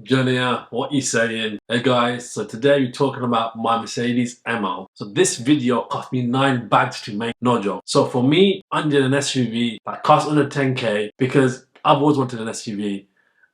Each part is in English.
Jania, what you saying? Hey guys, so today we're talking about my Mercedes ML. So this video cost me 9 bags to make, no joke. So for me, I needed an SUV that cost under 10k because I've always wanted an SUV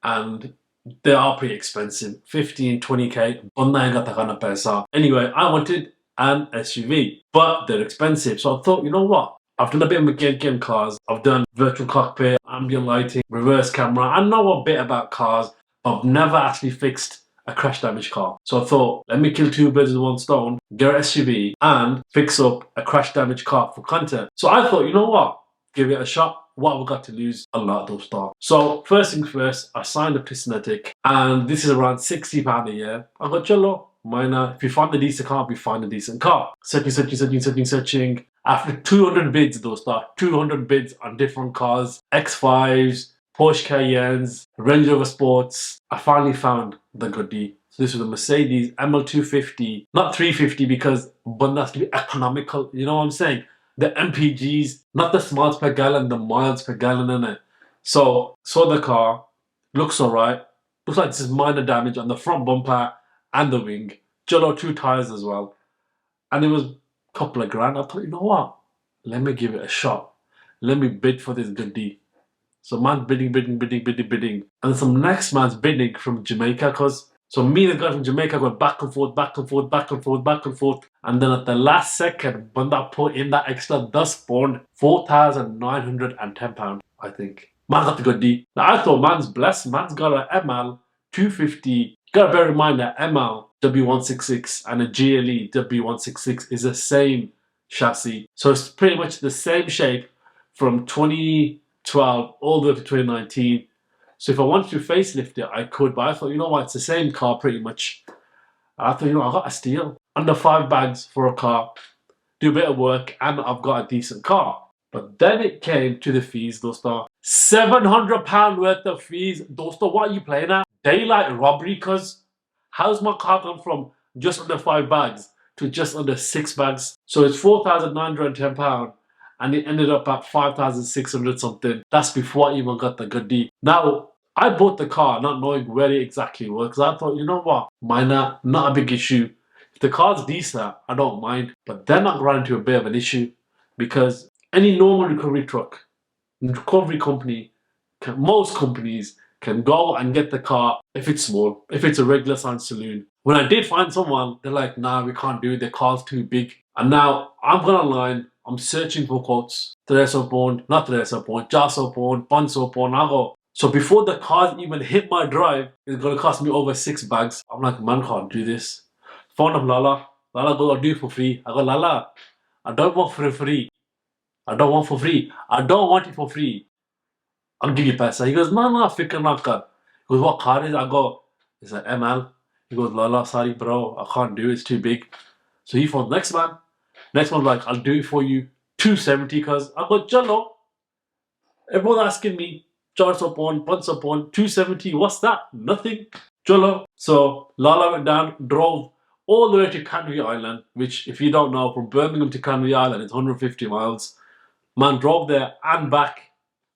and they are pretty expensive, 15, 20k, but I ain't got that kind of paisa. Anyway, I wanted an SUV, but they're expensive. So I thought, you know what? I've done a bit of mechanic in cars. I've done virtual cockpit, ambient lighting, reverse camera. I know a bit about cars. I've never actually fixed a crash damaged car. So I thought, let me kill two birds with one stone, get an SUV and fix up a crash damaged car for content. So I thought, you know what? Give it a shot. What have we got to lose? A lot of stuff. So first things first, I signed up to Synetic and this is around £60 a year. I got cello. Minor. If you find a decent car, we find a decent car. Searching. After 200 bids, those start 200 bids on different cars, X5s, Porsche Cayennes, Range Rover Sports. I finally found the goodie. So this was a Mercedes ML250, not 350 because but that's to be economical. You know what I'm saying? The MPGs, not the miles per gallon, the miles per gallon in it. So saw the car, looks alright. Looks like this is minor damage on the front bumper and the wing. Jello 2 tires as well. And it was a couple of grand. I thought, you know what? Let me give it a shot. Let me bid for this goodie. So man's bidding. And some next man's bidding from Jamaica so me and the guy from Jamaica went back and forth. And then at the last second, when that put in that extra dust spawned £4,910, I think. Man got the goodie. Now I thought man's blessed. Man's got an ML 250. You gotta bear in mind that ML W166 and a GLE W166 is the same chassis. So it's pretty much the same shape from 2012 all the way to 2019. So if I wanted to facelift it, I could, but I thought, you know what, it's the same car pretty much. I thought, you know, I got a steal. Under 5 bags for a car, do a bit of work, and I've got a decent car. But then it came to the fees, Dosta. £700 worth of fees. Dosta, what are you playing at? Daylight robbery, cuz. How's my car gone from just under 5 bags to just under 6 bags? So it's £4,910 and it ended up at 5,600 something. That's before I even got the goodie. Now, I bought the car not knowing where it exactly was because I thought, you know what, minor, not a big issue. If the car's decent, I don't mind. But then I ran into a bit of an issue because any normal recovery company, most companies can go and get the car if it's small, if it's a regular size saloon. When I did find someone, they're like, nah, we can't do it, the car's too big. And now I'm going online, I'm searching for quotes. Not Jasopon, Pansopon, I go. So before the cars even hit my drive, it's going to cost me over 6 bags. I'm like, man, can't do this. Phone up Lala. Lala goes, I'll do it for free. I go, Lala, I don't want for free. I don't want it for free. I'll give you paisa. He goes, no, fikr na kar. He goes, what car is it? I go, it's an ML. He goes, Lala, sorry bro, I can't do it, it's too big. So he phoned next man. Next one's like, I'll do it for you, 270 because I go, Jallo. Everyone's asking me, 400 pound, 500 pound, 270, what's that? Nothing. Jallo. So Lala went down, drove all the way to Canary Island, which if you don't know, from Birmingham to Canary Island, it's 150 miles. Man drove there and back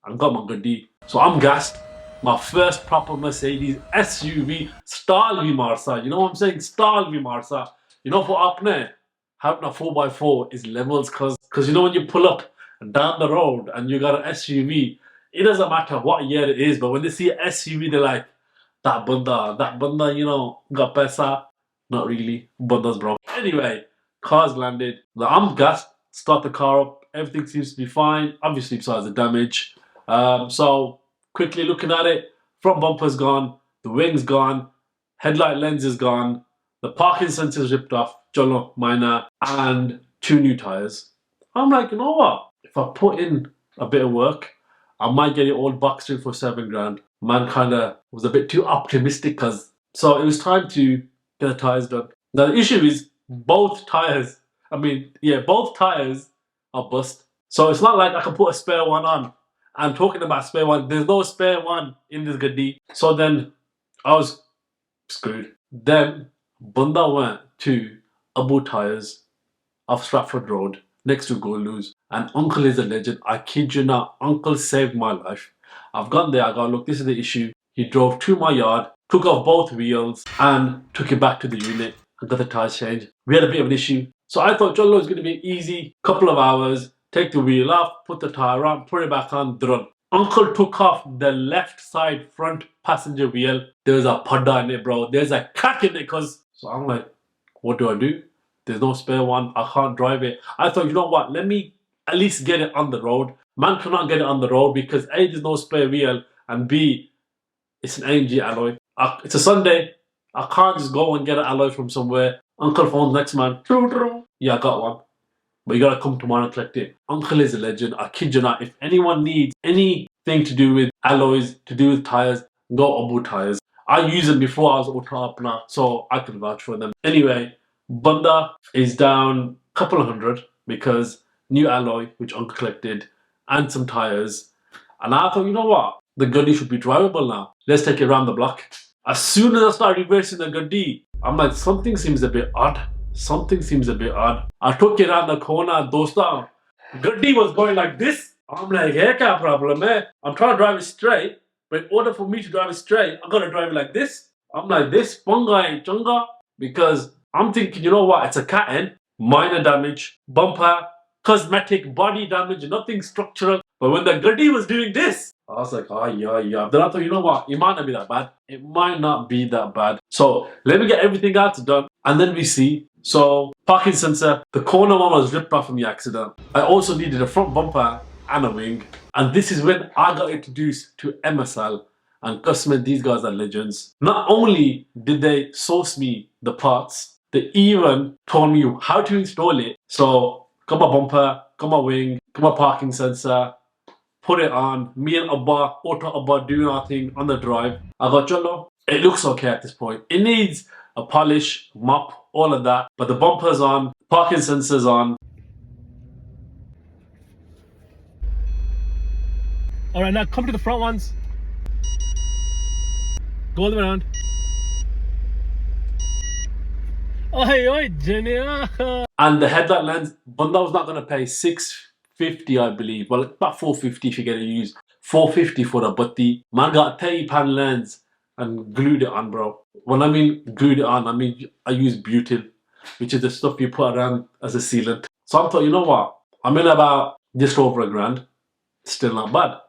and got my goodie. So I'm gassed. My first proper Mercedes SUV, style Marsa. You know what I'm saying? Style Marsa. You know, for up there, having a 4x4 is levels because you know when you pull up down the road and you got an SUV, it doesn't matter what year it is, but when they see an SUV, they're like, that banda, you know, got paisa. Not really. Banda's broke. Anyway, car's landed. I'm gassed. Start the car up. Everything seems to be fine. Obviously, besides the damage. So, quickly looking at it, front bumper's gone, the wing's gone, headlight lens is gone, the parking sensor's ripped off, jollo, minor, and 2 new tires. I'm like, you know what? If I put in a bit of work, I might get it all boxed in for 7 grand. Man kinda was a bit too optimistic so it was time to get the tires done. Now the issue is both tires are bust. So it's not like I can put a spare one on. I'm talking about spare one. There's no spare one in this goodie. So then I was screwed. Then Bunda went to Abu Tires off Stratford Road next to Golus. And Uncle is a legend. I kid you not, Uncle saved my life. I've gone there, I go, look, this is the issue. he drove to my yard, took off both wheels, and took it back to the unit and got the tyres changed. We had a bit of an issue. So I thought Jollo was going to be an easy couple of hours, take the wheel off, put the tyre on, put it back on, done. Uncle took off the left side front passenger wheel. There was a padda in it, bro. There's a crack in it, cuz. So I'm like, what do I do? There's no spare one. I can't drive it. I thought, you know what? Let me at least get it on the road. Man cannot get it on the road because A, there's no spare wheel, and B, it's an AMG alloy. It's a Sunday. I can't just go and get an alloy from somewhere. Uncle phones next man. Yeah, I got one. But you gotta come tomorrow and collect it. Uncle is a legend. I kid you not. If anyone needs anything to do with alloys, to do with tires, go Abu Tires. I used them before I was Auto Apna, so I can vouch for them. Anyway, Banda is down a couple of hundred because new alloy, which Uncle collected, and some tires. And I thought, you know what? The Guddi should be drivable now. Let's take it around the block. As soon as I started reversing the Guddi, I'm like, something seems a bit odd. Something seems a bit odd. I took it around the corner, dosta. Guddi was going like this. I'm like, hey, kya problem hai? I'm trying to drive it straight, but in order for me to drive it straight, I gotta drive it like this. I'm like, this punga ain't chunga. Because I'm thinking, you know what? It's a cat end, minor damage, bumper, cosmetic, body damage, nothing structural. But when the Guddi was doing this, I was like, oh, yeah. Then I thought, you know what? It might not be that bad. It might not be that bad. So let me get everything else done, and then we see. So parking sensor, the corner one was ripped off in the accident. I also needed a front bumper and a wing. And this is when I got introduced to MSL. And Custom, these guys are legends. Not only did they source me the parts, they even told me how to install it. So got my bumper, got my wing, got my parking sensor, put it on. Me and Auto Abba doing our thing on the drive. I got Jollo. It looks okay at this point. It needs a polish, mop, all of that. But the bumper's on, parking sensor's on. Alright, now come to the front ones. Go all the way around. Oi, Jenny. And the headlight lens, Banda was not going to pay $650, I believe. Well, about $450 if you get it used. $450 for the butty. Man got a £30 lens and glued it on, bro. When I mean glued it on, I mean I use butyl, which is the stuff you put around as a sealant. So I thought, you know what? I'm in about just over $1,000. Still not bad.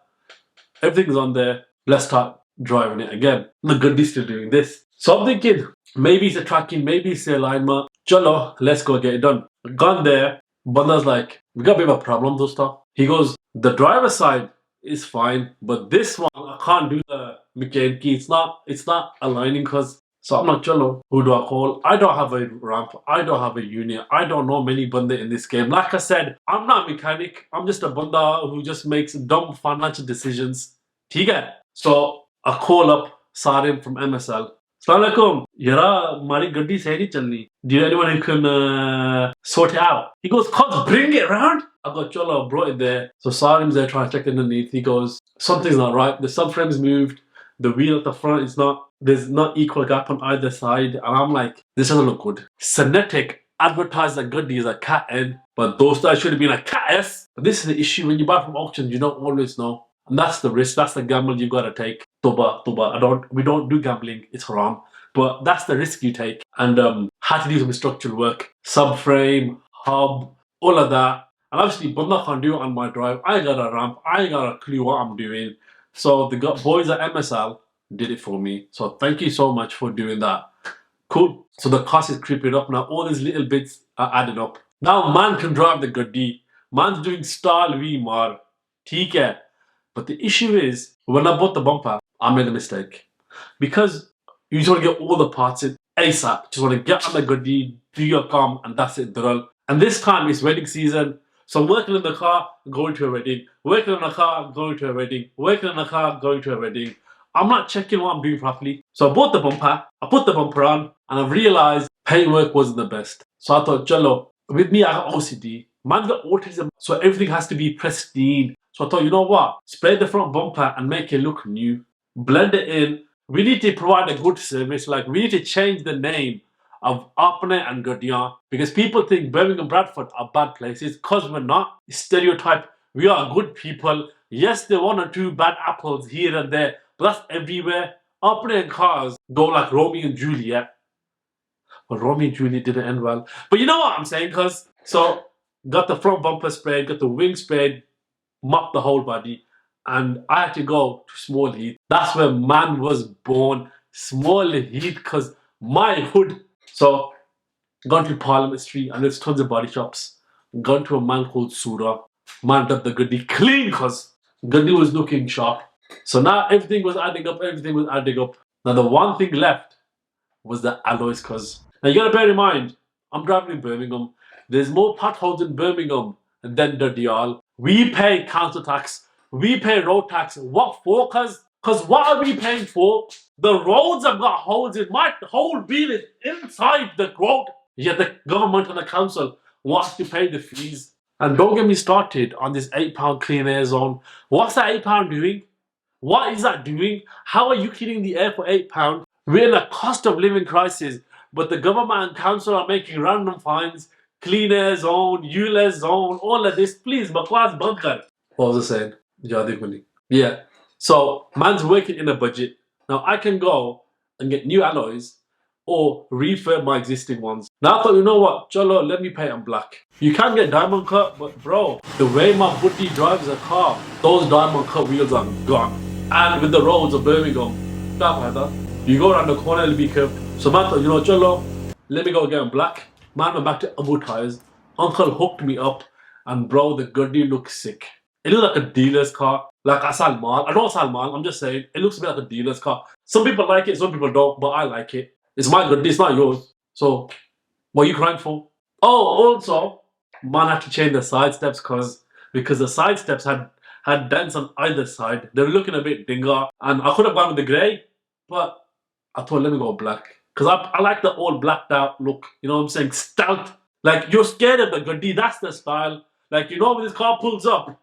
Everything's on there. Let's start driving it again. The Guddi's still doing this. So I'm thinking, maybe it's a tracking, maybe it's the alignment. Chalo, let's go get it done. Gone there. Banda's like, we got a bit of a problem, dosta. He goes, the driver's side is fine, but this one, I can't do the mechanic key. It's not aligning because. So I'm like, Chalo, who do I call? I don't have a ramp. I don't have a unit. I don't know many banda in this game. Like I said, I'm not a mechanic. I'm just a banda who just makes dumb financial decisions. Okay? So I call up Sarim from MSL. Assalamu alaikum. Yara, mari gaddi sahi nahi chalni. Do you know anyone who can sort it out? He goes, "Cuz, bring it round." I go, Cholo, brought it there. So Sarim's there trying to check underneath. He goes, something's not right. The subframe's moved. The wheel at the front is not, there's not equal gap on either side. And I'm like, this doesn't look good. Senetic advertised that Guddi is a cat N, but those guys should have been a cat S. But this is the issue. When you buy from auctions, you don't always know. And that's the risk. That's the gamble you gotta take. Toba. We don't do gambling. It's haram. But that's the risk you take. And had to do some structural work. Subframe, hub, all of that. And obviously, Bunda can't do it on my drive. I ain't got a ramp. I ain't got a clue what I'm doing. So the boys at MSL did it for me. So thank you so much for doing that. Cool. So the cost is creeping up now. All these little bits are added up. Now man can drive the Guddi. Man's doing style V mar. Theek hai. But the issue is, when I bought the bumper, I made a mistake. Because you just want to get all the parts in ASAP. Just want to get on the Guddi, do your com, and that's it, dural. And this time it's wedding season. So I'm working in the car, going to a wedding. Working in the car, going to a wedding. Working in the car, going to a wedding. I'm not checking what I'm doing properly. So I bought the bumper, I put the bumper on, and I realized paintwork wasn't the best. So I thought, Jello, with me I got OCD. Man got autism, so everything has to be pristine. So I thought, you know what? Spray the front bumper and make it look new. Blend it in. We need to provide a good service. Like, we need to change the name of Apne and Gurdian, because people think Birmingham, Bradford are bad places, because we're not. Stereotype. We are good people. Yes, there are one or two bad apples here and there, but that's everywhere. Opening cars go like Romeo and Juliet. But Romeo and Juliet didn't end well. But you know what I'm saying? Because, so, got the front bumper sprayed, got the wing sprayed, mopped the whole body, and I had to go to Small Heath. That's where man was born. Small Heath, because my hood. So, gone to Parliament Street, and there's tons of body shops. Gone to a man called Sura. Man did the goodie clean, because goodie was looking sharp. So now everything was adding up, everything was adding up. Now the one thing left was the alloys, because now you gotta bear in mind, I'm driving in Birmingham. There's more potholes in Birmingham than the Dial. We pay council tax, we pay road tax. What for? Because what are we paying for? The roads have got holes in. My whole wheel is inside the road. Yet the government and the council wants to pay the fees. And don't get me started on this £8 clean air zone. What's that £8 doing? What is that doing? How are you cleaning the air for £8? We're in a cost of living crisis, but the government and council are making random fines. Clean air zone, ULEZ zone, all of this. Please, bakwas band kar. What was I saying? Jadi kuni. Yeah. So, man's working in a budget. Now, I can go and get new alloys or refurb my existing ones. Now I thought, you know what, Cholo, let me paint them black. You can get diamond cut, but bro, the way my buddy drives a car, those diamond cut wheels are gone. And with the roads of Birmingham, stuff like that, you go around the corner, it'll be curved. So man thought, you know, Cholo, let me go get them black. Man went back to Abu Tires. Uncle hooked me up, and bro, the goodie looks sick. It looks like a dealer's car. Like a Salman. I don't Salman, I'm just saying, it looks a bit like a dealer's car. Some people like it, some people don't, but I like it. It's my goodie, it's not yours. So, what are you crying for? Oh, also, man had to change the side steps because the side steps had dents on either side. They were looking a bit dinga, and I could have gone with the grey, but I thought let me go black because I like the old blacked out look. You know what I'm saying? Stout. Like you're scared of the goodie. That's the style. Like you know when this car pulls up,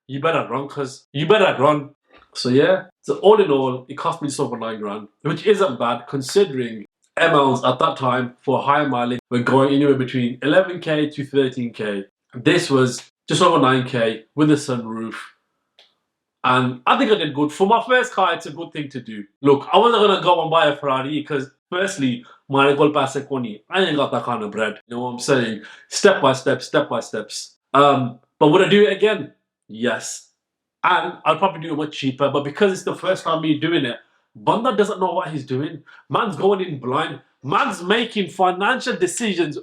you better run, you better run. So yeah. So all in all, it cost me just over £9 grand, which isn't bad considering MLs at that time for high mileage were going anywhere between 11k to 13k. This was just over 9k with a sunroof. And I think I did good. For my first car, it's a good thing to do. Look, I wasn't going to go and buy a Ferrari because firstly, my I ain't got that kind of bread. You know what I'm saying? Step by step, step by steps. But would I do it again? Yes. And I'll probably do it much cheaper. But because it's the first time me doing it, Banda doesn't know what he's doing. Man's going in blind. Man's making financial decisions,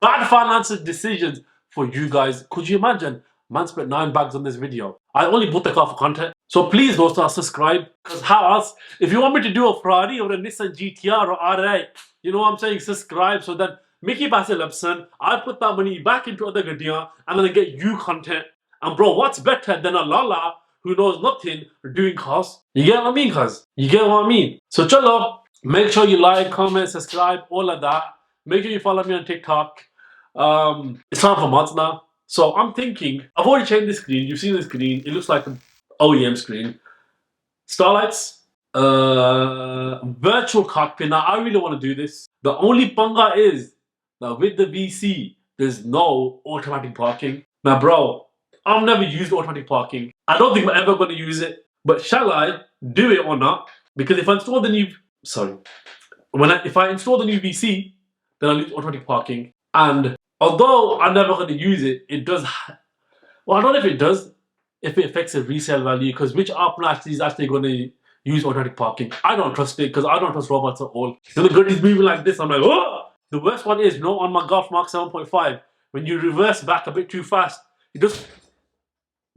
bad financial decisions for you guys. Could you imagine? Man spent 9 bags on this video. I only bought the car for content. So please also subscribe. Because how else? If you want me to do a Ferrari or a Nissan GTR or R8, you know what I'm saying? Subscribe so that Mickey Basil Upson, I put that money back into other videos and then get you content. And bro, what's better than a Lala who knows nothing doing cars? You get what I mean, cuz? You get what I mean? So chalo, make sure you like, comment, subscribe, all of that. Make sure you follow me on TikTok. It's time for mods now. So I'm thinking, I've already changed the screen. You've seen the screen. It looks like an OEM screen. Starlights. Virtual cockpit. Now I really want to do this. The only banga is that with the VC, there's no automatic parking. Now bro, I've never used automatic parking. I don't think I'm ever going to use it. But shall I do it or not? Because if I install the new... Sorry. If I install the new VC, then I'll use automatic parking. And although I'm never going to use it, it does... Well, I don't know if it does. If it affects the resale value. Because which Arpnast is actually going to use automatic parking? I don't trust it because I don't trust robots at all. So the goodie's moving like this. I'm like, oh! The worst one is, you know, on my Golf Mark 7.5, when you reverse back a bit too fast, it just...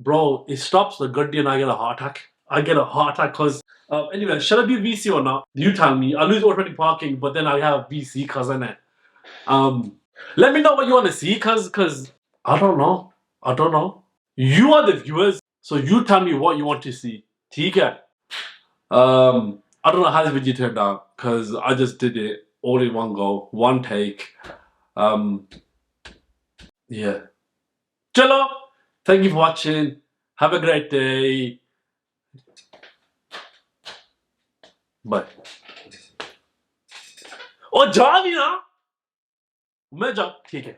Bro, it stops the goodie and I get a heart attack. I get a heart attack because... anyway, shall I do VC or not? You tell me. I'll lose automatic parking, but then I have VC because in it. Let me know what you want to see because I don't know. I don't know. You are the viewers, so you tell me what you want to see. Tika. I don't know how this video turned out because I just did it all in one go, one take. Yeah. Chalo. Thank you for watching. Have a great day. Bye. Oh, जा भी ना मैं जा ठीक है